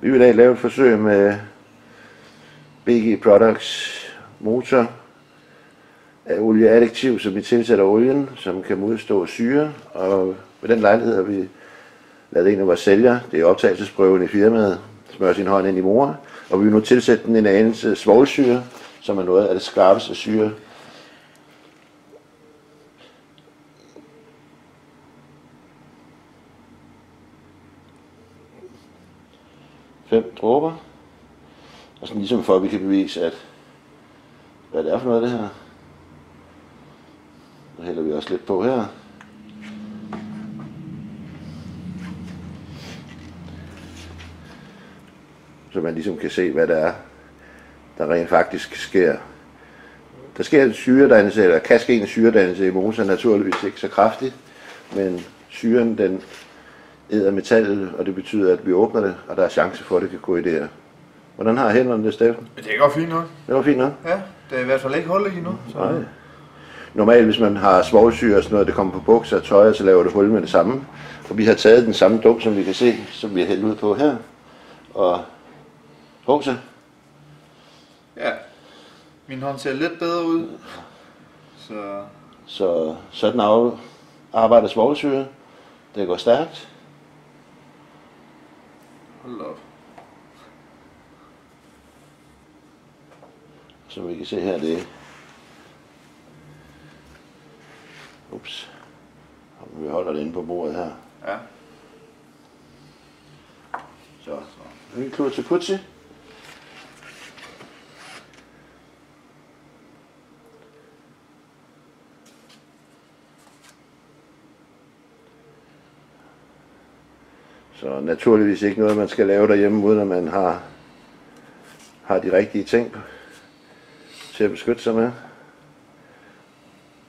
Vi vil i dag lave et forsøg med BG Products motor af olieadditiv, som vi tilsætter olien, som kan modstå syre. Og ved den lejlighed har vi lavet en af vores sælgere, det er optagelsesprøven i firmaet, smøre sin hånd ind i mor, og vi vil nu tilsætte den en anelse svovlsyre, som er noget af det skarpeste syre. Fem dråber, og sådan ligesom for at vi kan bevise, at hvad det er for noget det her. Så hælder vi også lidt på her. Så man ligesom kan se, hvad det er, der rent faktisk sker. Der sker en syredannelse, eller kan ske en syredannelse i motoren, naturligvis ikke så kraftigt, men syren den æder metallet, og det betyder, at vi åbner det, og der er chance for, at det kan gå i det her. Hvordan har hænderne det, Steffen? Det går fint nok. Det går fint nok? Ja, det er i hvert fald ikke hul i nu. Så. Nej. Normalt, hvis man har svovlsyre og sådan noget, det kommer på bukser og tøj, så laver det hul med det samme. Og vi har taget den samme dum, som vi kan se, som vi har hældt ud på her. Og bukser. Ja, min hånd ser lidt bedre ud. Så sådan arbejder svovlsyre. Det går stærkt. Hold op. Som vi kan se her, det er... Ups. Vi holder det inde på bordet her. Ja. Så vi er klar til putsi. Så naturligvis ikke noget, man skal lave derhjemme, uden at man har de rigtige ting til at beskytte sig med.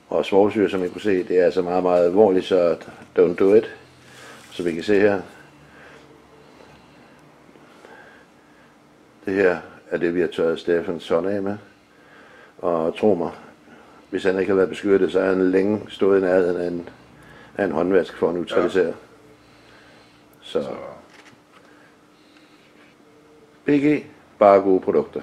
Og svovlsyre, som I kunne se, det er altså meget, meget alvorligt, så don't do it. Så vi kan se her. Det her er det, vi har tørret Steffens hånd af med. Og tro mig, hvis han ikke har været beskyttet, så har han længe stået i nærheden af en håndvask for at neutralisere. Ja. Så BG, bare gode produkter.